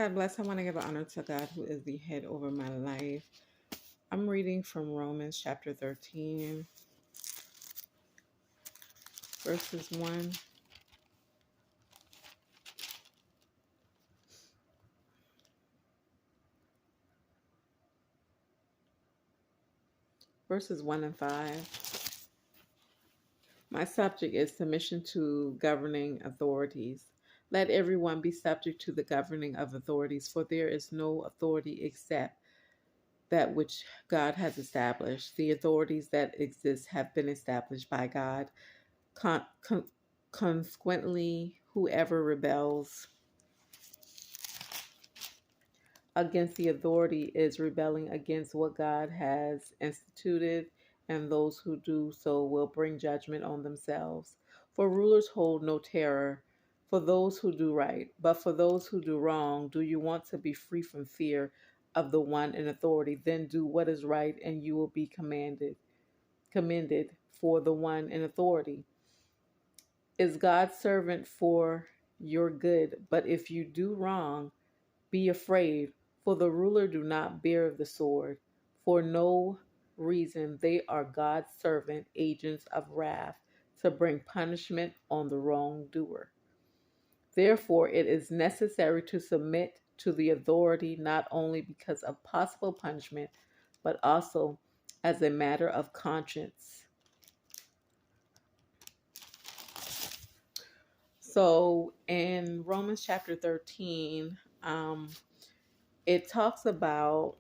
God bless. I want to give honor to God, who is the head over my life. I'm reading from Romans chapter 13, verses 1. Verses 1 and 5. My subject is submission to governing authorities. Let everyone be subject to the governing of authorities, for there is no authority except that which God has established. The authorities that exist have been established by God. Consequently, whoever rebels against the authority is rebelling against what God has instituted, and those who do so will bring judgment on themselves. For rulers hold no terror for those who do right, but for those who do wrong. Do you want to be free from fear of the one in authority? Then do what is right, and you will be commended for the one in authority. Is God's servant for your good? But if you do wrong, be afraid, for the ruler do not bear the sword. For no reason they are God's servant, agents of wrath, to bring punishment on the wrongdoer. Therefore, it is necessary to submit to the authority, not only because of possible punishment, but also as a matter of conscience. So in Romans chapter 13, it talks about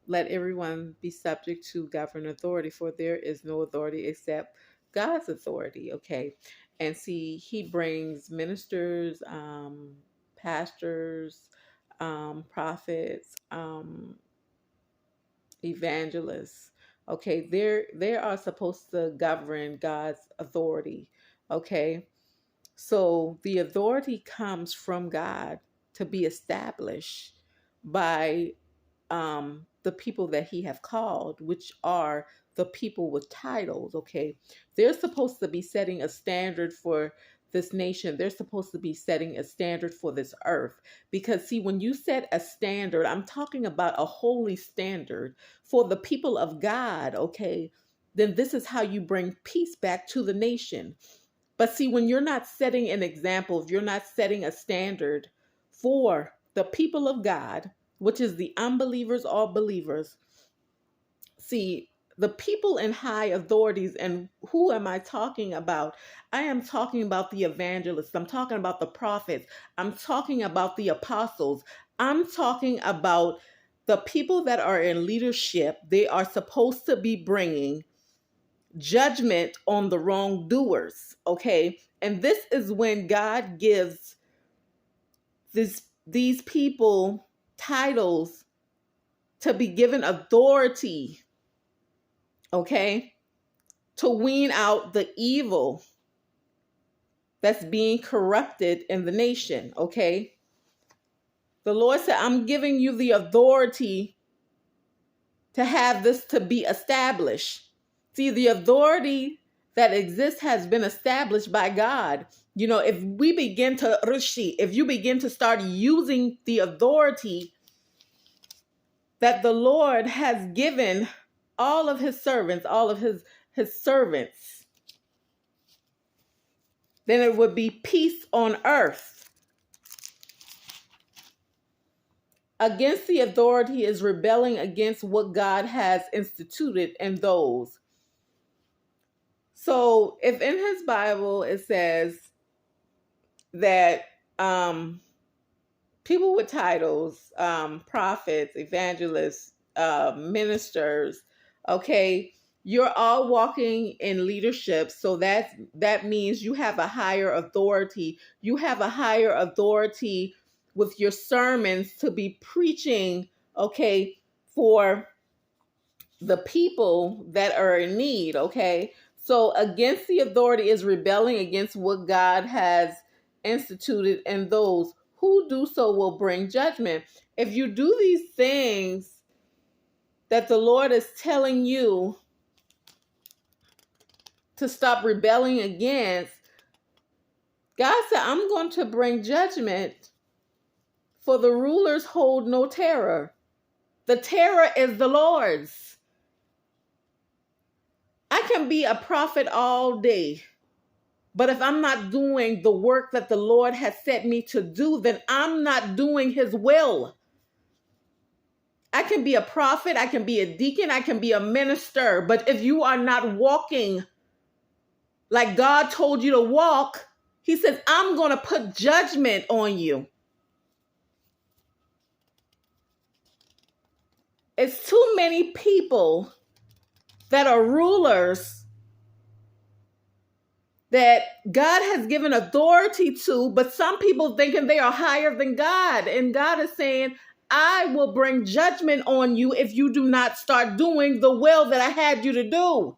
let everyone be subject to government authority, for there is no authority except God's authority. Okay. And see, he brings ministers, pastors, prophets, evangelists. Okay. They are supposed to govern God's authority. Okay. So the authority comes from God to be established by the people that he have called, which are the people with titles. Okay, they're supposed to be setting a standard for this nation. They're supposed to be setting a standard for this earth. Because see, when you set a standard, I'm talking about a holy standard for the people of God. Okay, then this is how you bring peace back to the nation. But see, when you're not setting an example, if you're not setting a standard for the people of God, which is the unbelievers or believers, see, the people in high authorities, and who am I talking about? I am talking about the evangelists. I'm talking about the prophets. I'm talking about the apostles. I'm talking about the people that are in leadership. They are supposed to be bringing judgment on the wrongdoers. Okay. And this is when God gives these people titles to be given authority. Okay. To wean out the evil that's being corrupted in the nation. Okay. The Lord said, I'm giving you the authority to have this to be established. See, the authority that exists has been established by God. You know, if we begin to if you begin to start using the authority that the Lord has given all of his servants, all of his servants, then it would be peace on earth. Against the authority is rebelling against what God has instituted in those. So if in his Bible it says that people with titles, prophets, evangelists, ministers, okay, you're all walking in leadership. So that means you have a higher authority. You have a higher authority with your sermons to be preaching, okay, for the people that are in need. Okay. So against the authority is rebelling against what God has instituted, and those who do so will bring judgment. If you do these things that the Lord is telling you to stop rebelling against, God said, I'm going to bring judgment For the rulers hold no terror. The terror is the Lord's. I can be a prophet all day, but if I'm not doing the work that the Lord has set me to do, then I'm not doing his will. I can be a prophet, I can be a deacon, I can be a minister, but if you are not walking like God told you to walk, he says, I'm going to put judgment on you. It's too many people that are rulers that God has given authority to, but some people thinking they are higher than God. And God is saying, I will bring judgment on you if you do not start doing the will that I had you to do.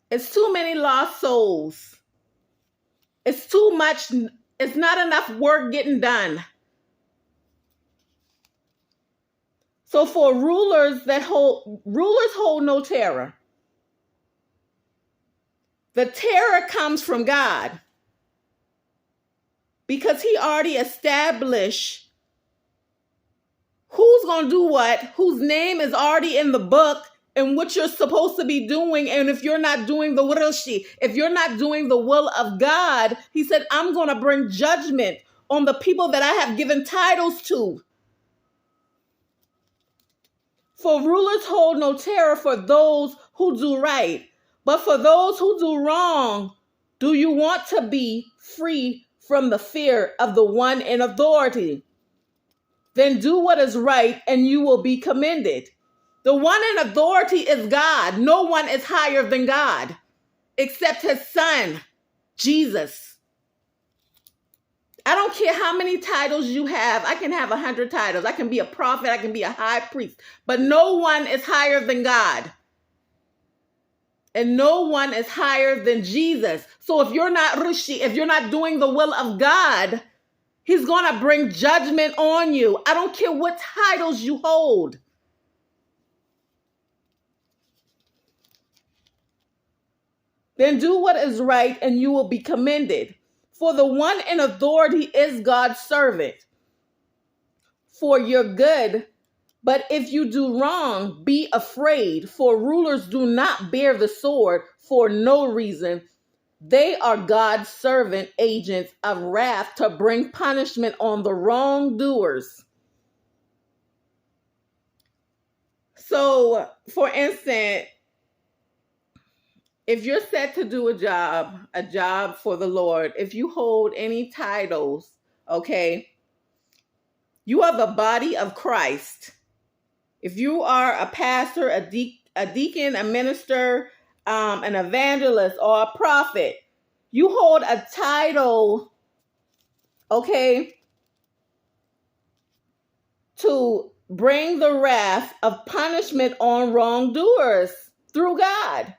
It's too many lost souls. It's too much. It's not enough work getting done. So for rulers hold no terror. The terror comes from God because he already established who's going to do what, whose name is already in the book and what you're supposed to be doing. And if you're not doing the wilshi, if you're not doing the will of God, he said, I'm going to bring judgment on the people that I have given titles to. For rulers hold no terror for those who do right, but for those who do wrong, do you want to be free from the fear of the one in authority? Then do what is right and you will be commended. The one in authority is God. No one is higher than God except his son, Jesus. I don't care how many titles you have. I can have 100 titles. I can be a prophet. I can be a high priest. But no one is higher than God. And no one is higher than Jesus. So if you're not Rishi, if you're not doing the will of God, he's going to bring judgment on you. I don't care what titles you hold. Then do what is right and you will be commended. For the one in authority is God's servant for your good. But if you do wrong, be afraid, for rulers do not bear the sword for no reason. They are God's servant agents of wrath to bring punishment on the wrongdoers. So, for instance, if you're set to do a job for the Lord, if you hold any titles, okay, you are the body of Christ. If you are a pastor, a deacon, a minister, an evangelist, or a prophet, you hold a title, okay, to bring the wrath of punishment on wrongdoers through God.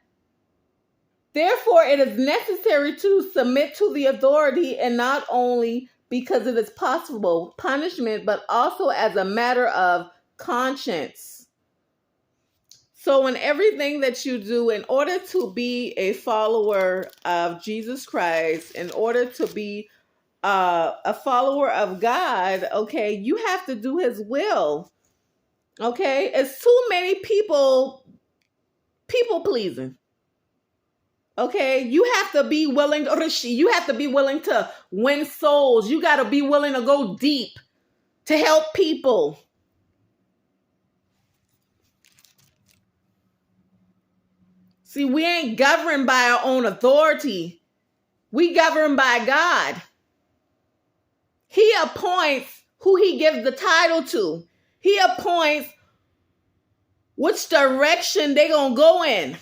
Therefore, it is necessary to submit to the authority, and not only because it is possible punishment, but also as a matter of conscience. So in everything that you do, in order to be a follower of Jesus Christ, in order to be a follower of God, okay, you have to do his will. Okay, it's too many people pleasing. Okay, you have to be willing, you have to be willing to win souls. You got to be willing to go deep to help people. See, we ain't governed by our own authority. We govern by God. He appoints who he gives the title to. He appoints which direction they're going to go in.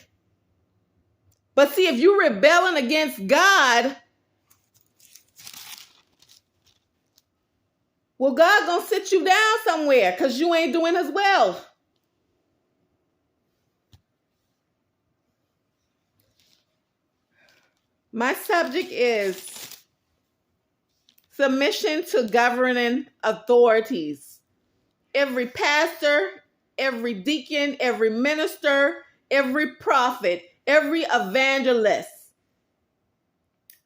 But see, if you're rebelling against God, well, God's going to sit you down somewhere because you ain't doing his will. My subject is submission to governing authorities. Every pastor, every deacon, every minister, every prophet, every evangelist,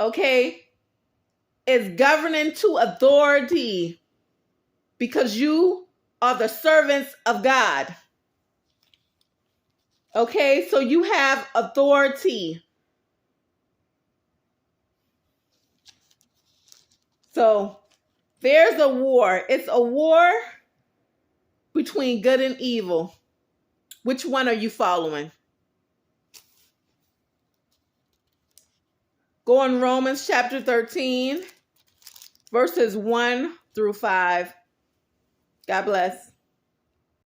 okay, is governing to authority because you are the servants of God. Okay, so you have authority. So there's a war. It's a war between good and evil. Which one are you following? Go on Romans chapter 13, verses 1 through 5. God bless.